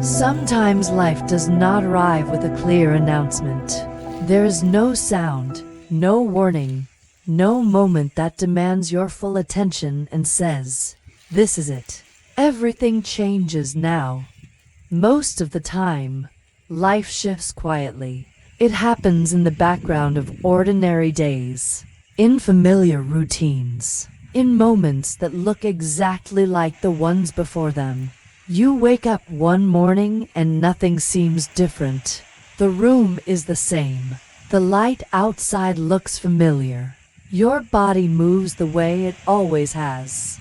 Sometimes life does not arrive with a clear announcement. There is no sound, no warning, no moment that demands your full attention and says, "This is it." Everything changes now. Most of the time, life shifts quietly. It happens in the background of ordinary days, in familiar routines, in moments that look exactly like the ones before them. You wake up one morning and nothing seems different. The room is the same. The light outside looks familiar. Your body moves the way it always has.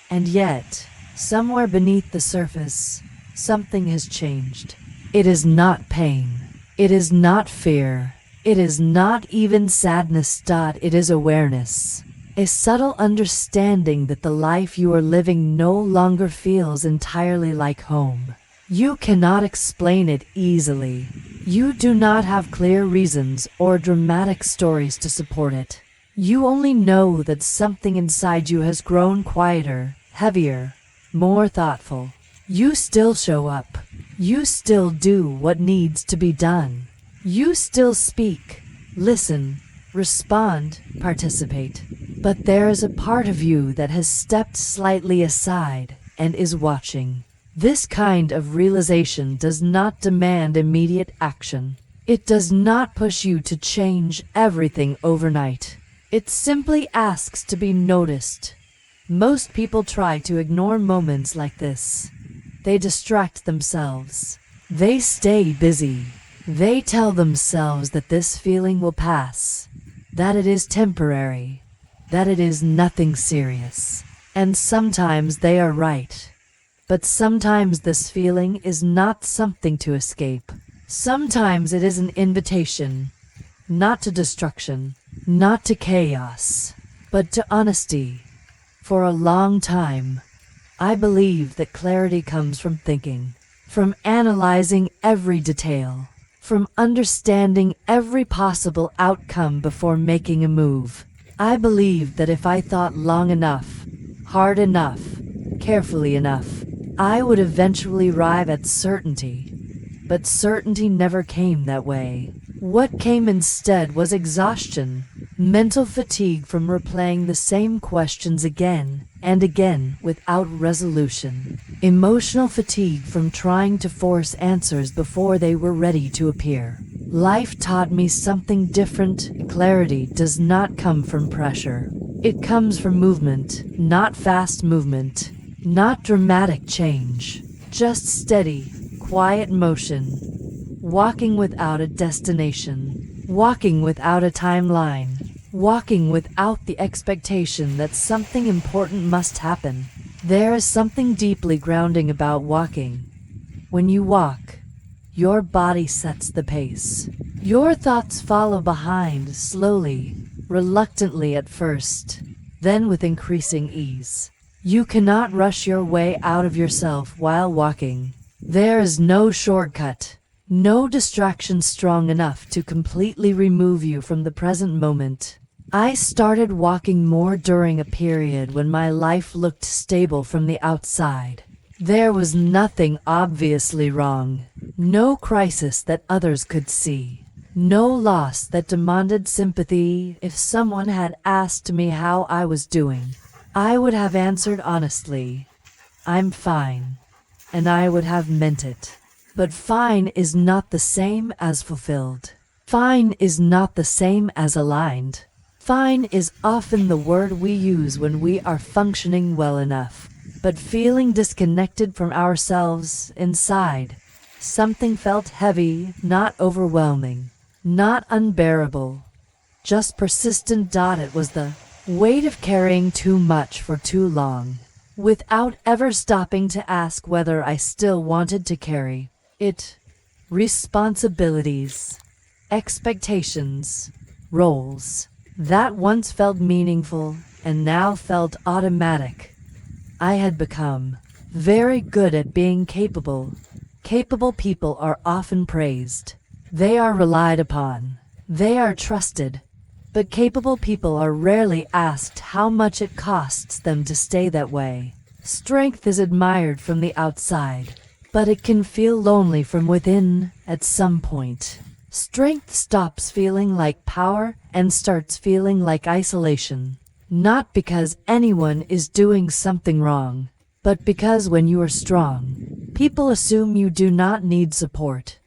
And yet, somewhere beneath the surface, something has changed. It is not pain. It is not fear. It is not even sadness. It is awareness. A subtle understanding that the life you are living no longer feels entirely like home. You cannot explain it easily. You do not have clear reasons or dramatic stories to support it. You only know that something inside you has grown quieter, heavier, more thoughtful. You still show up. You still do what needs to be done. You still speak, listen, respond, participate. But there is a part of you that has stepped slightly aside and is watching. This kind of realization does not demand immediate action. It does not push you to change everything overnight. It simply asks to be noticed. Most people try to ignore moments like this. They distract themselves. They stay busy. They tell themselves that this feeling will pass, that it is temporary, that it is nothing serious. And sometimes they are right. But sometimes this feeling is not something to escape. Sometimes it is an invitation, not to destruction, not to chaos, but to honesty. For a long time, I believed that clarity comes from thinking, from analyzing every detail, from understanding every possible outcome before making a move. I believed that if I thought long enough, hard enough, carefully enough, I would eventually arrive at certainty. But certainty never came that way. What came instead was exhaustion, mental fatigue from replaying the same questions again and again without resolution, emotional fatigue from trying to force answers before they were ready to appear. Life taught me something different. Clarity does not come from pressure. It comes from movement, not fast movement, not dramatic change, just steady, quiet motion. Walking without a destination, walking without a timeline, walking without the expectation that something important must happen. There is something deeply grounding about walking. When you walk, your body sets the pace. Your thoughts follow behind, slowly, reluctantly at first, then with increasing ease. You cannot rush your way out of yourself while walking. There is no shortcut. No distraction strong enough to completely remove you from the present moment. I started walking more during a period when my life looked stable from the outside. There was nothing obviously wrong, no crisis that others could see, no loss that demanded sympathy. If someone had asked me how I was doing, I would have answered honestly, "I'm fine," and I would have meant it. But fine is not the same as fulfilled. Fine is not the same as aligned. Fine is often the word we use when we are functioning well enough, but feeling disconnected from ourselves inside. Something felt heavy, not overwhelming, not unbearable, just persistent. It was the weight of carrying too much for too long, without ever stopping to ask whether I still wanted to carry it. Responsibilities, expectations, roles that once felt meaningful and now felt automatic. I had become very good at being capable. Capable people are often praised. They are relied upon. They are trusted. But capable people are rarely asked how much it costs them to stay that way. Strength is admired from the outside, but it can feel lonely from within at some point. Strength stops feeling like power and starts feeling like isolation. Not because anyone is doing something wrong, but because when you are strong, people assume you do not need support.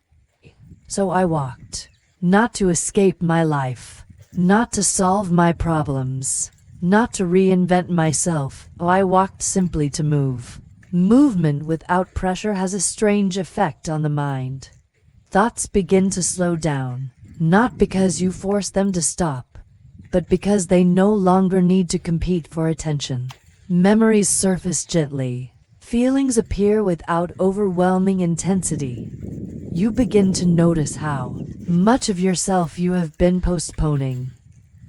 So I walked, not to escape my life, not to solve my problems, not to reinvent myself. I walked simply to move. Movement without pressure has a strange effect on the mind. Thoughts begin to slow down, not because you force them to stop, but because they no longer need to compete for attention. Memories surface gently. Feelings appear without overwhelming intensity. You begin to notice how much of yourself you have been postponing.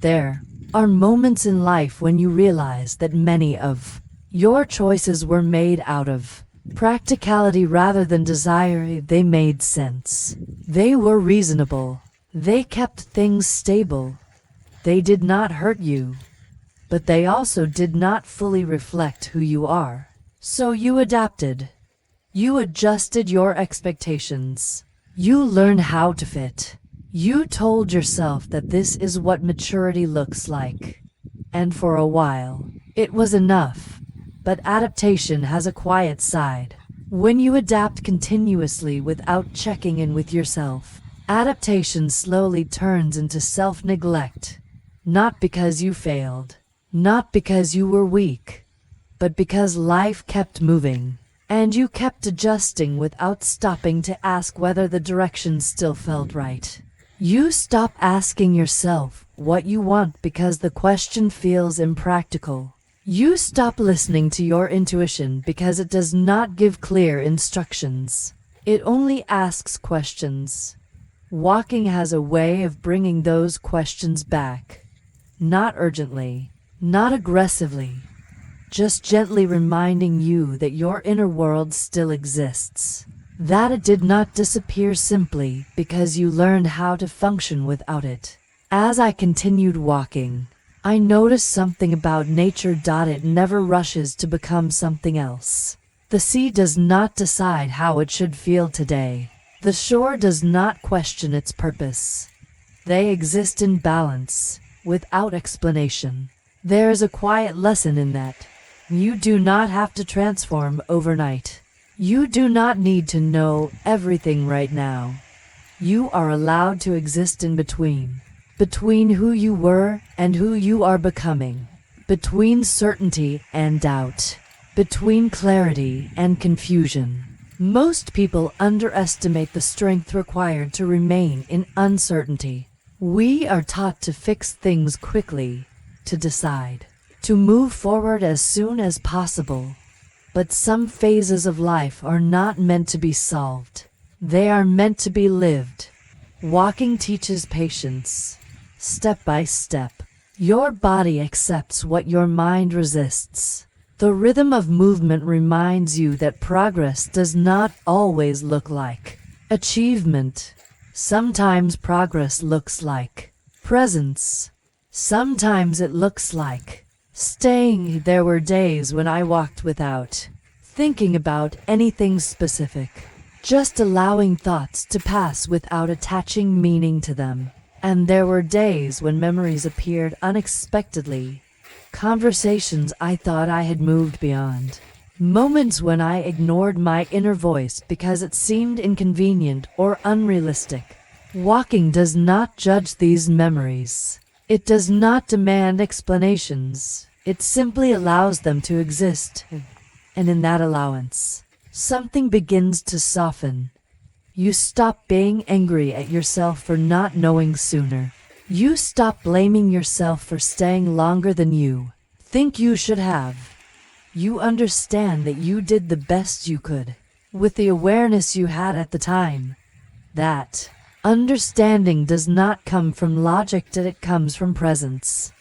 There are moments in life when you realize that many of your choices were made out of practicality rather than desire. They made sense. They were reasonable. They kept things stable. They did not hurt you, but they also did not fully reflect who you are. So you adapted. You adjusted your expectations. You learned how to fit. You told yourself that this is what maturity looks like. And for a while, it was enough. But adaptation has a quiet side. When you adapt continuously without checking in with yourself, adaptation slowly turns into self-neglect. Not because you failed, not because you were weak, but because life kept moving, and you kept adjusting without stopping to ask whether the direction still felt right. You stop asking yourself what you want because the question feels impractical. You stop listening to your intuition because it does not give clear instructions. It only asks questions. Walking has a way of bringing those questions back. Not urgently, not aggressively, just gently reminding you that your inner world still exists. That it did not disappear simply because you learned how to function without it. As I continued walking, I noticed something about nature. It never rushes to become something else. The sea does not decide how it should feel today. The shore does not question its purpose. They exist in balance, without explanation. There is a quiet lesson in that. You do not have to transform overnight. You do not need to know everything right now. You are allowed to exist in between. Between who you were and who you are becoming. Between certainty and doubt. Between clarity and confusion. Most people underestimate the strength required to remain in uncertainty. We are taught to fix things quickly, to decide, to move forward as soon as possible. But some phases of life are not meant to be solved. They are meant to be lived. Walking teaches patience. Step by step, your body accepts what your mind resists. The rhythm of movement reminds you that progress does not always look like achievement. Sometimes progress looks like presence. Sometimes it looks like staying. There were days when I walked without thinking about anything specific, just allowing thoughts to pass without attaching meaning to them. And there were days when memories appeared unexpectedly, conversations I thought I had moved beyond, moments when I ignored my inner voice because it seemed inconvenient or unrealistic. Walking does not judge these memories. It does not demand explanations. It simply allows them to exist. And in that allowance, something begins to soften. You stop being angry at yourself for not knowing sooner. You stop blaming yourself for staying longer than you think you should have. You understand that you did the best you could with the awareness you had at the time. That Understanding does not come from logic, it comes from presence.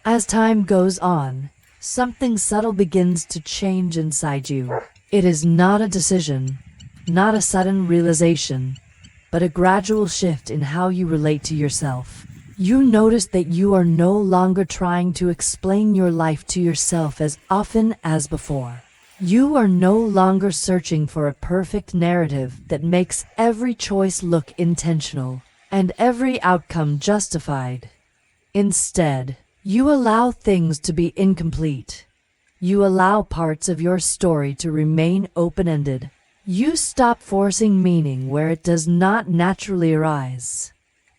As time goes on, something subtle begins to change inside you. It is not a decision, not a sudden realization, but a gradual shift in how you relate to yourself. You notice that you are no longer trying to explain your life to yourself as often as before. You are no longer searching for a perfect narrative that makes every choice look intentional and every outcome justified. Instead, you allow things to be incomplete. You allow parts of your story to remain open-ended. You stop forcing meaning where it does not naturally arise.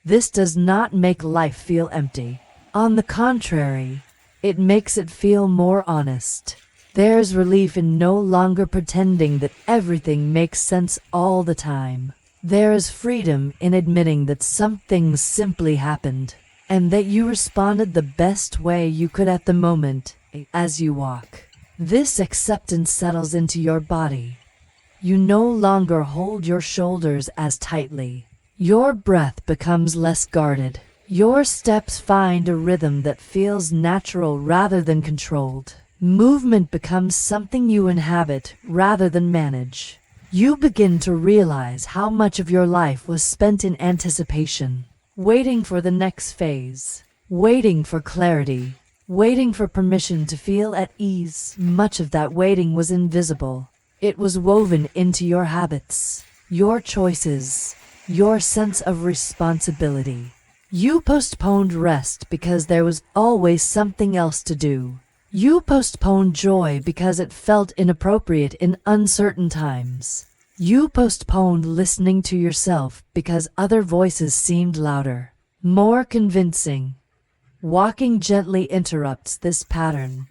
This does not make life feel empty. On the contrary, it makes it feel more honest. There's relief in no longer pretending that everything makes sense all the time. There is freedom in admitting that some things simply happened, and that you responded the best way you could at the moment. As you walk, this acceptance settles into your body. You no longer hold your shoulders as tightly. Your breath becomes less guarded. Your steps find a rhythm that feels natural rather than controlled. Movement becomes something you inhabit rather than manage. You begin to realize how much of your life was spent in anticipation, waiting for the next phase, waiting for clarity, waiting for permission to feel at ease. Much of that waiting was invisible. It was woven into your habits, your choices, your sense of responsibility. You postponed rest because there was always something else to do. You postponed joy because it felt inappropriate in uncertain times. You postponed listening to yourself because other voices seemed louder, more convincing. Walking gently interrupts this pattern,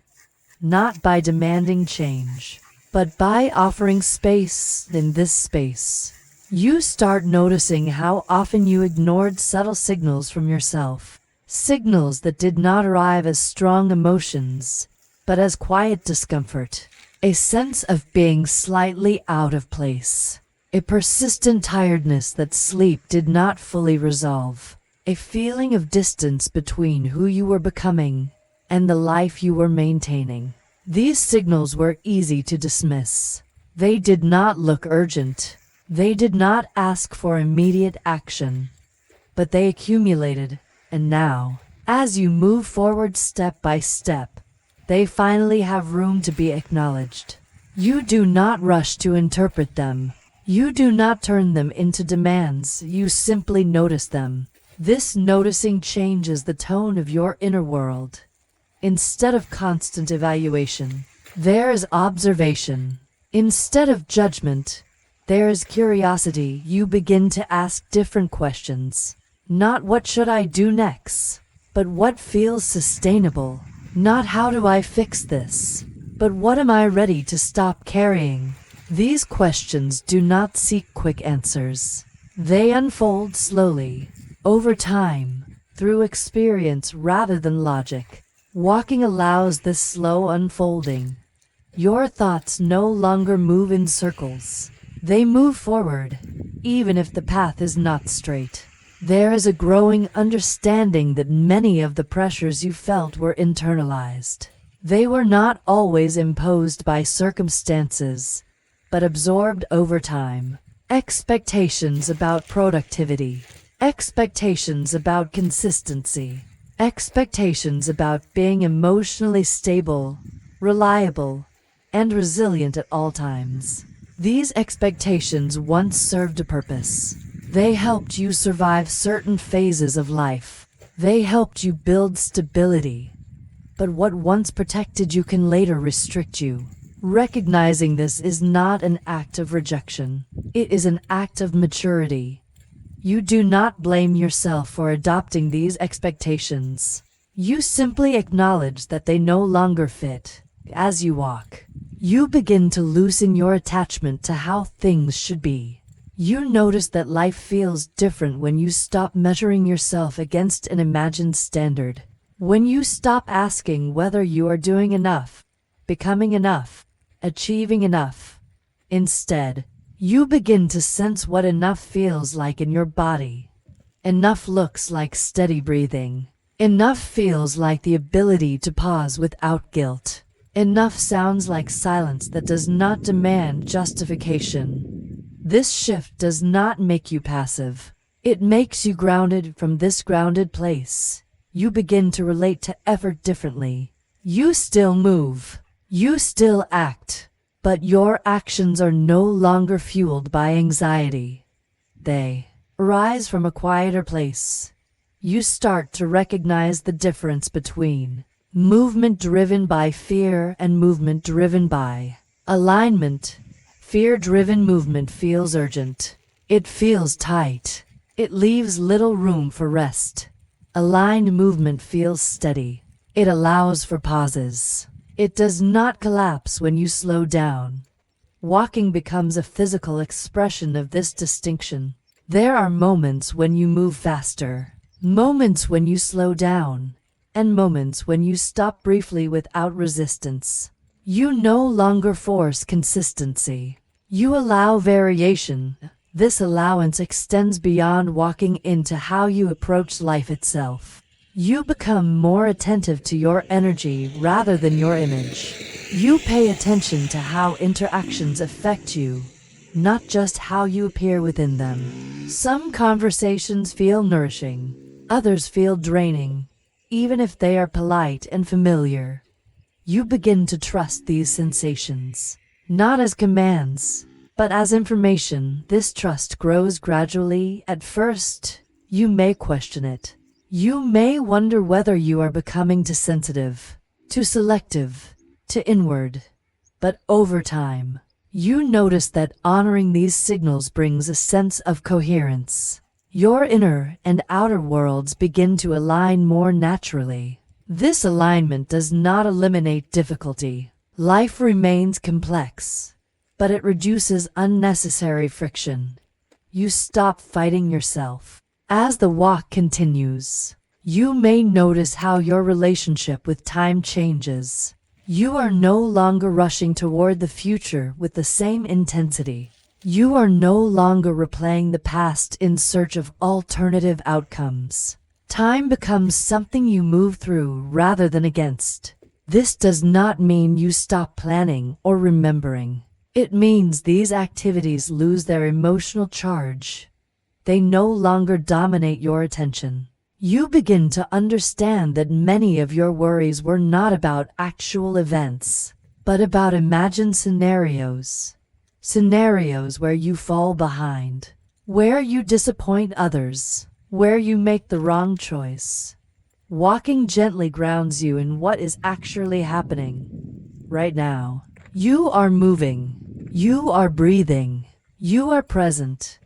not by demanding change, but by offering space. In this space, you start noticing how often you ignored subtle signals from yourself, signals that did not arrive as strong emotions, but as quiet discomfort. A sense of being slightly out of place. A persistent tiredness that sleep did not fully resolve. A feeling of distance between who you were becoming and the life you were maintaining. These signals were easy to dismiss. They did not look urgent. They did not ask for immediate action. But they accumulated, and now, as you move forward step by step, they finally have room to be acknowledged. You do not rush to interpret them. You do not turn them into demands. You simply notice them. This noticing changes the tone of your inner world. Instead of constant evaluation, there is observation. Instead of judgment, there is curiosity. You begin to ask different questions. Not what should I do next, but what feels sustainable. Not how do I fix this, but what am I ready to stop carrying? These questions do not seek quick answers. They unfold slowly, over time, through experience rather than logic. Walking allows this slow unfolding. Your thoughts no longer move in circles. They move forward, even if the path is not straight. There is a growing understanding that many of the pressures you felt were internalized. They were not always imposed by circumstances, but absorbed over time. Expectations about productivity, expectations about consistency, expectations about being emotionally stable, reliable, and resilient at all times. These expectations once served a purpose. They helped you survive certain phases of life. They helped you build stability. But what once protected you can later restrict you. Recognizing this is not an act of rejection. It is an act of maturity. You do not blame yourself for adopting these expectations. You simply acknowledge that they no longer fit. As you walk, you begin to loosen your attachment to how things should be. You notice that life feels different when you stop measuring yourself against an imagined standard. When you stop asking whether you are doing enough, becoming enough, achieving enough. Instead, you begin to sense what enough feels like in your body. Enough looks like steady breathing. Enough feels like the ability to pause without guilt. Enough sounds like silence that does not demand justification. This shift does not make you passive. It makes you grounded. From this grounded place, you begin to relate to effort differently. You still move. You still act. But your actions are no longer fueled by anxiety. They arise from a quieter place. You start to recognize the difference between movement driven by fear and movement driven by alignment. Fear-driven movement feels urgent. It feels tight. It leaves little room for rest. Aligned movement feels steady. It allows for pauses. It does not collapse when you slow down. Walking becomes a physical expression of this distinction. There are moments when you move faster, moments when you slow down, and moments when you stop briefly without resistance. You no longer force consistency. You allow variation. This allowance extends beyond walking into how you approach life itself. You become more attentive to your energy rather than your image. You pay attention to how interactions affect you, not just how you appear within them. Some conversations feel nourishing, others feel draining, even if they are polite and familiar. You begin to trust these sensations, not as commands, but as information. This trust grows gradually. At first, you may question it. You may wonder whether you are becoming too sensitive, too selective, too inward. But over time, you notice that honoring these signals brings a sense of coherence. Your inner and outer worlds begin to align more naturally. This alignment does not eliminate difficulty. Life remains complex, but it reduces unnecessary friction. You stop fighting yourself. As the walk continues, you may notice how your relationship with time changes. You are no longer rushing toward the future with the same intensity. You are no longer replaying the past in search of alternative outcomes. Time becomes something you move through rather than against. This does not mean you stop planning or remembering. It means these activities lose their emotional charge. They no longer dominate your attention. You begin to understand that many of your worries were not about actual events, but about imagined scenarios. Scenarios where you fall behind, where you disappoint others, where you make the wrong choice. Walking gently grounds you in what is actually happening right now. You are moving. You are breathing. You are present.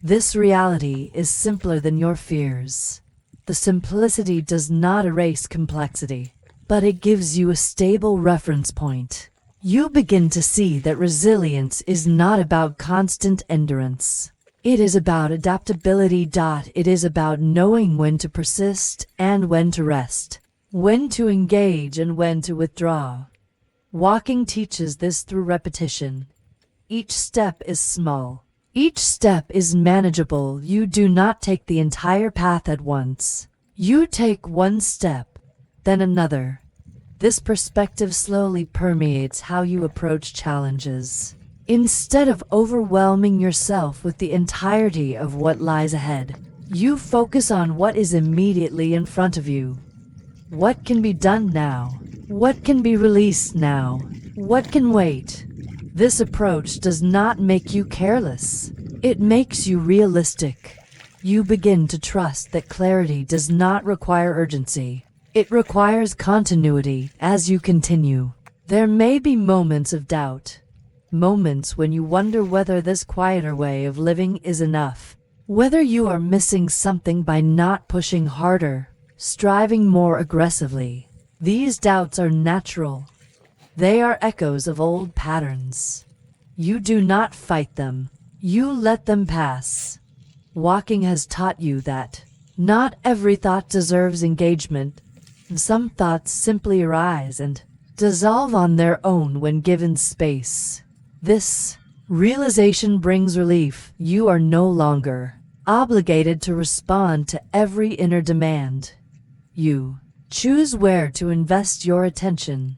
This reality is simpler than your fears. The simplicity does not erase complexity, but it gives you a stable reference point. You begin to see that resilience is not about constant endurance. It is about adaptability. It is about knowing when to persist and when to rest, when to engage and when to withdraw. Walking teaches this through repetition. Each step is small. Each step is manageable. You do not take the entire path at once. You take one step, then another. This perspective slowly permeates how you approach challenges. Instead of overwhelming yourself with the entirety of what lies ahead, you focus on what is immediately in front of you. What can be done now? What can be released now? What can wait? This approach does not make you careless. It makes you realistic. You begin to trust that clarity does not require urgency. It requires continuity as you continue. There may be moments of doubt. Moments when you wonder whether this quieter way of living is enough, whether you are missing something by not pushing harder, striving more aggressively. These doubts are natural. They are echoes of old patterns. You do not fight them. You let them pass. Walking has taught you that not every thought deserves engagement. Some thoughts simply arise and dissolve on their own when given space. This realization brings relief. You are no longer obligated to respond to every inner demand. You choose where to invest your attention.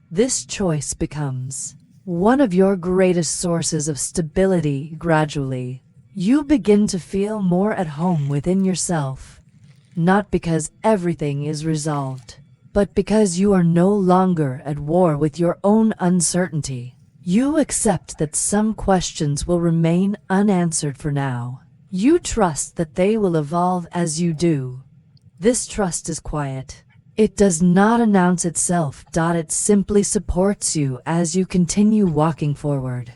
This choice becomes one of your greatest sources of stability. Gradually, you begin to feel more at home within yourself, not because everything is resolved, but because you are no longer at war with your own uncertainty. You accept that some questions will remain unanswered for now. You trust that they will evolve as you do. This trust is quiet. It does not announce itself. It simply supports you as you continue walking forward.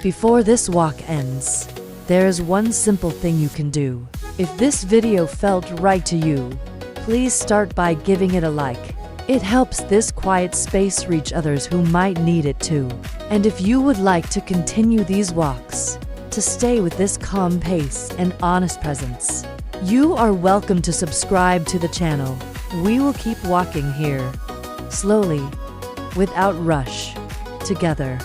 Before this walk ends, there is one simple thing you can do. If this video felt right to you, please start by giving it a like. It helps this quiet space reach others who might need it too. And if you would like to continue these walks, to stay with this calm pace and honest presence, you are welcome to subscribe to the channel. We will keep walking here, slowly, without rush, together.